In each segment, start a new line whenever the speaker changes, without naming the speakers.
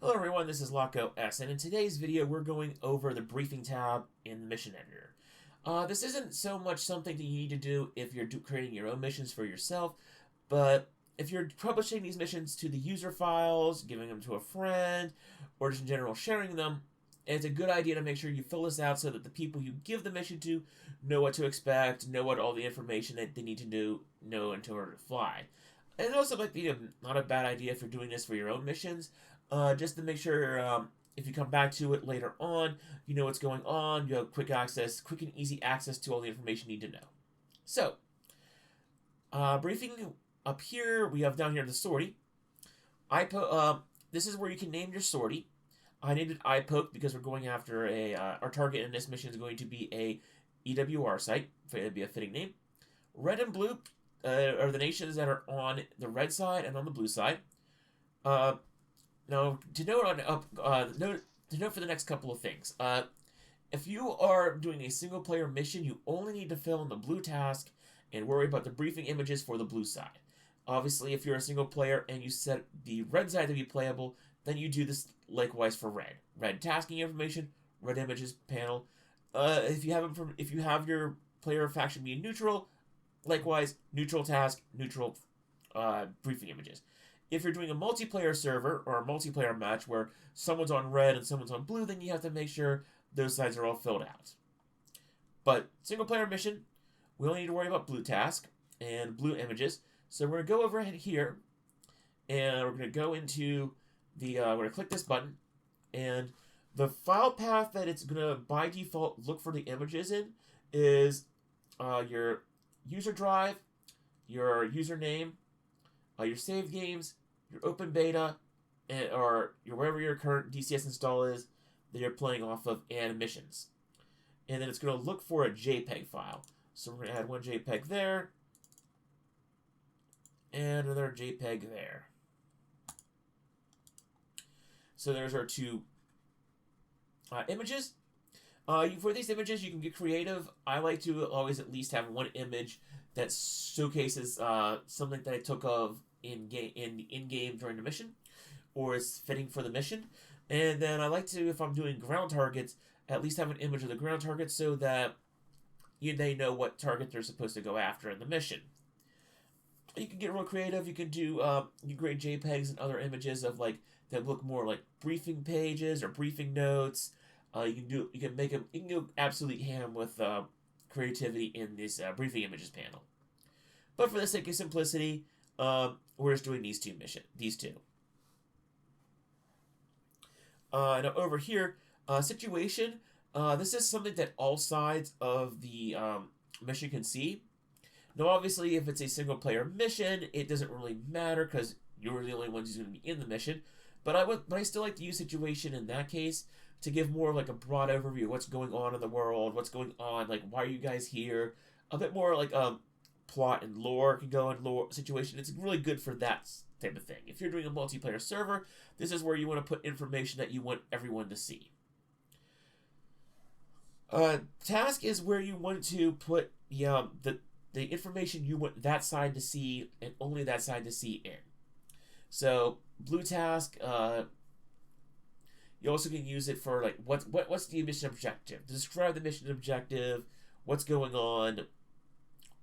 Hello everyone, this is Laco S, and in today's video we're going over the briefing tab in the mission editor. This isn't so much something that you need to do if you're creating your own missions for yourself, but if you're publishing these missions to the user files, giving them to a friend, or just in general sharing them, it's a good idea to make sure you fill this out so that the people you give the mission to know what to expect, know what all the information that they need to know in order to fly. And it also might be not a bad idea if you're doing this for your own missions, just to make sure if you come back to it later on, you know what's going on, you have quick and easy access to all the information you need to know. So, briefing up here, we have down here the sortie. This is where you can name your sortie. I named it iPoke because we're going after our target in this mission is going to be a EWR site. It'd be a fitting name. Red and blue are the nations that are on the red side and on the blue side. Now, to note for the next couple of things. If you are doing a single-player mission, you only need to fill in the blue task and worry about the briefing images for the blue side. Obviously, if you're a single player and you set the red side to be playable, then you do this likewise for red. Red tasking information, red images panel. If you have your player faction be neutral, likewise neutral task, neutral briefing images. If you're doing a multiplayer server or a multiplayer match where someone's on red and someone's on blue, then you have to make sure those sides are all filled out. But single player mission, we only need to worry about blue task and blue images. So we're going to go over here and we're going to go into the, we're going to click this button, and the file path that it's going to by default look for the images in is your user drive, your username, your save games, your open beta, or wherever your current DCS install is that you're playing off of, and missions. And then it's going to look for a JPEG file. So we're going to add one JPEG there, and another JPEG there. So there's our two images. For these images, you can get creative. I like to always at least have one image that showcases something that I took of in-game during the mission, or is fitting for the mission. And then I like to, if I'm doing ground targets, at least have an image of the ground target so that they know what target they're supposed to go after in the mission. You can get real creative. You can do you create JPEGs and other images of that look more like briefing pages or briefing notes. You can go absolutely ham with creativity in this briefing images panel. But for the sake of simplicity, we're just doing these two. Now over here, situation. This is something that all sides of the mission can see. Now, obviously, if it's a single-player mission, it doesn't really matter because you're the only ones who's going to be in the mission. But I still like to use situation in that case to give more of a broad overview of what's going on in the world, what's going on, why are you guys here? A bit more plot and lore can go in lore situation. It's really good for that type of thing. If you're doing a multiplayer server, this is where you want to put information that you want everyone to see. Task is where you want to put the information you want that side to see and only that side to see in. So blue task, you also can use it for what's the mission objective? Describe the mission objective. What's going on?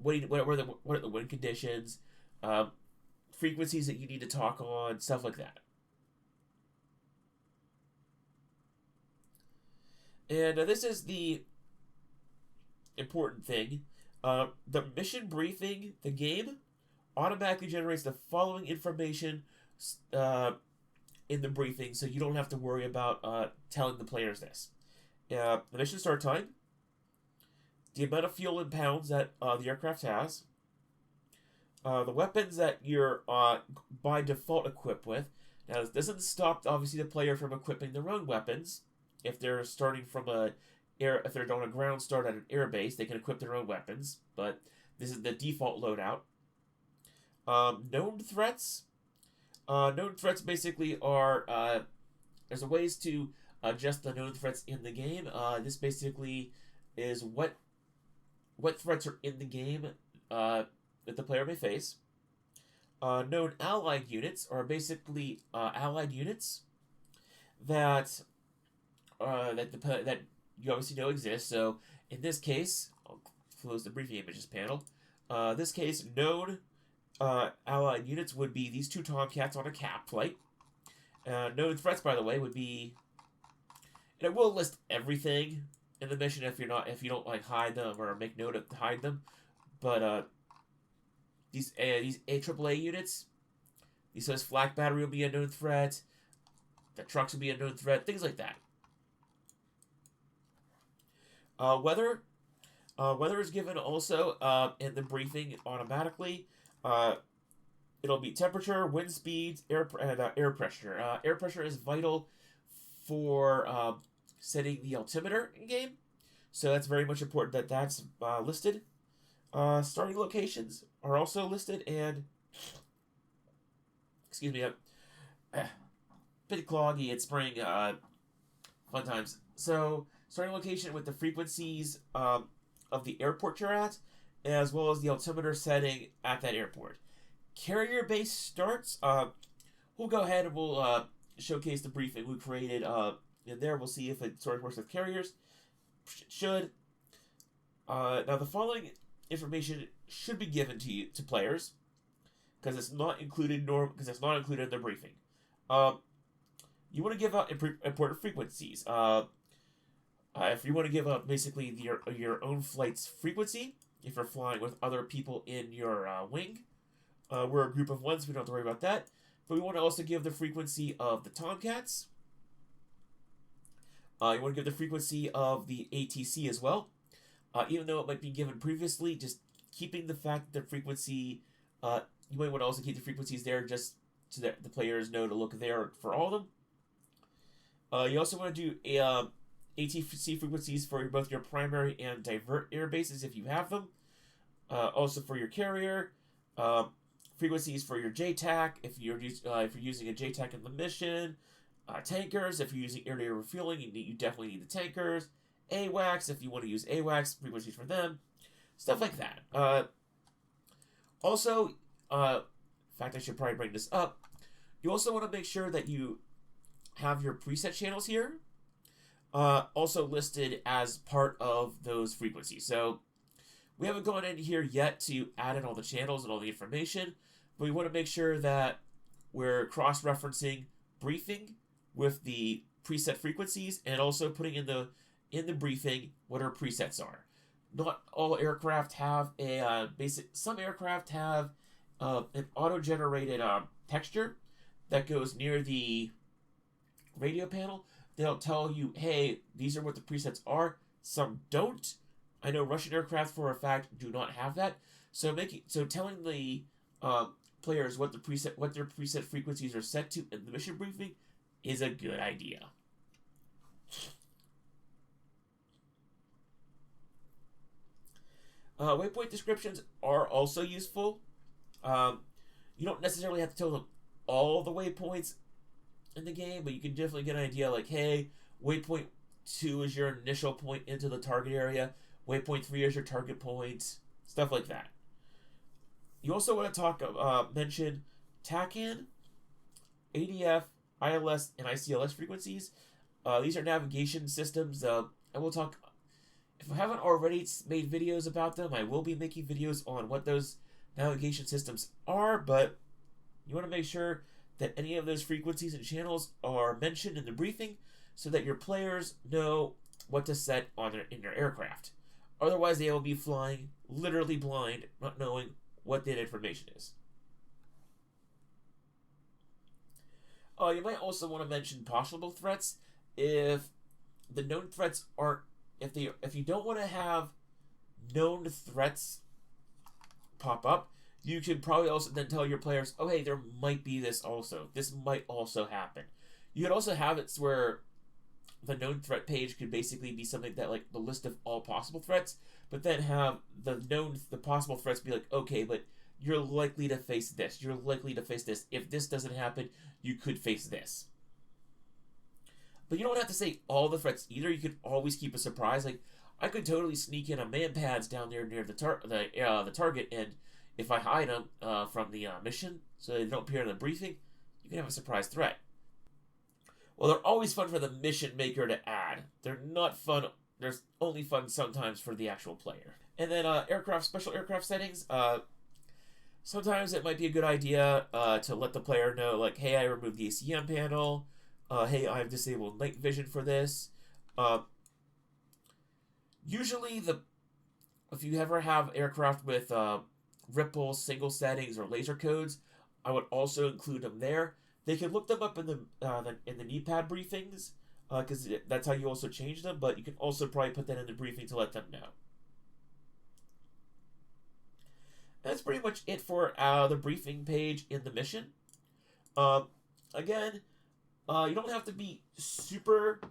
What are the win conditions? Frequencies that you need to talk on, stuff like that. And this is the important thing. The mission briefing, the game, automatically generates the following information in the briefing, so you don't have to worry about telling the players this. The mission start time, the amount of fuel in pounds that the aircraft has, the weapons that you're by default equipped with. Now, this doesn't stop, obviously, the player from equipping their own weapons. If they're starting from if they're on a ground start at an air base, they can equip their own weapons, but this is the default loadout. Known threats. Known threats basically are, there's ways to adjust the known threats in the game. This basically is what threats are in the game that the player may face. Known allied units are basically allied units. that that you obviously know exist. So in this case, I'll close the briefing images panel. This case, known allied units would be these two Tomcats on a cap flight. Known threats, by the way, would be, and it will list everything in the mission if you don't like hide them or make note of hide them. But these AAA units, these says flak battery will be a known threat. The trucks will be a known threat. Things like that. Weather is given also in the briefing automatically. It'll be temperature, wind speeds, air pressure. Air pressure is vital for setting the altimeter in game, so that's very much important that that's listed. Starting locations are also listed, and excuse me, bit cloggy. It's spring. Fun times. So starting location with the frequencies of the airport you're at, as well as the altimeter setting at that airport. Carrier base starts. We'll go ahead and we'll showcase the briefing we created in there. We'll see if it sort of works with carriers. Should. Now the following information should be given to players because it's not included in the briefing. You want to give out important frequencies. If you want to give out basically your own flight's frequency, if you're flying with other people in your wing, we're a group of ones, we don't have to worry about that. But we want to also give the frequency of the Tomcats. You want to give the frequency of the ATC as well. Even though it might be given previously, just keeping the fact that the frequency, you might want to also keep the frequencies there just so that the players know to look there for all of them. You also want to do ATC frequencies for both your primary and divert air bases if you have them. Also for your carrier, frequencies for your JTAC if you're using a JTAC in the mission. Tankers if you're using air-to-air refueling, you definitely need the tankers. AWACS if you want to use AWACS, frequencies for them, stuff like that. Also, in fact, I should probably bring this up. You also want to make sure that you have your preset channels here also listed as part of those frequencies. So we haven't gone in here yet to add in all the channels and all the information, but we want to make sure that we're cross-referencing briefing with the preset frequencies and also putting in the briefing what our presets are. Not all aircraft have a some aircraft have an auto-generated texture that goes near the radio panel. They'll tell you, hey, these are what the presets are. Some don't. I know Russian aircraft for a fact do not have that. So telling the players what their preset frequencies are set to in the mission briefing is a good idea. Waypoint descriptions are also useful. You don't necessarily have to tell them all the waypoints in the game, but you can definitely get an idea like, hey, waypoint 2 is your initial point into the target area, waypoint 3 is your target point, stuff like that. You also want to mention TACAN, ADF, ILS, and ICLS frequencies. These are navigation systems. I will talk, if I haven't already made videos about them, I will be making videos on what those navigation systems are, but you want to make sure that any of those frequencies and channels are mentioned in the briefing so that your players know what to set in their aircraft. Otherwise, they will be flying literally blind, not knowing what that information is. You might also want to mention possible threats. If the known threats aren't, if you don't want to have known threats pop up, you could probably also then tell your players, oh hey, there might be this also. This might also happen. You could also have it where the known threat page could basically be something that like the list of all possible threats, but then have the possible threats be like, okay, but you're likely to face this. You're likely to face this. If this doesn't happen, you could face this. But you don't have to say all the threats either. You could always keep a surprise. Like, I could totally sneak in a man-pads down there near the target, and if I hide them from the mission so they don't appear in the briefing, you can have a surprise threat. Well, they're always fun for the mission maker to add. They're not fun. There's only fun sometimes for the actual player. And then special aircraft settings. Sometimes it might be a good idea to let the player know, like, hey, I removed the ACM panel. Hey, I've disabled night vision for this. Usually, if you ever have aircraft with ripple, single settings, or laser codes, I would also include them there. They can look them up in the knee pad briefings, because that's how you also change them. But you can also probably put that in the briefing to let them know. That's pretty much it for the briefing page in the mission. Again, you don't have to be super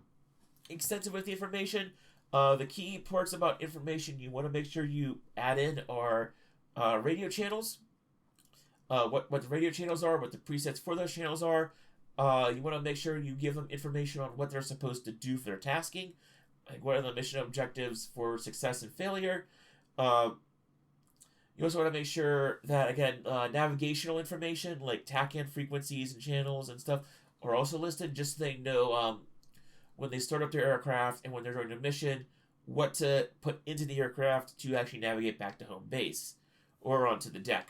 extensive with the information. The key parts about information you want to make sure you add in are radio channels, what the radio channels are, what the presets for those channels are. You want to make sure you give them information on what they're supposed to do for their tasking, like what are the mission objectives for success and failure. You also want to make sure that, again, navigational information like TACAN frequencies and channels and stuff are also listed, just so they know when they start up their aircraft and when they're doing a mission, what to put into the aircraft to actually navigate back to home base or onto the deck.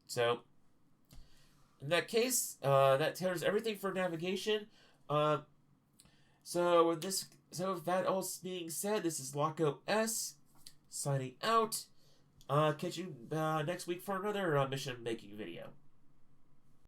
So, in that case, that covers everything for navigation. So with that all being said, this is Loco S signing out. Catch you next week for another mission making video.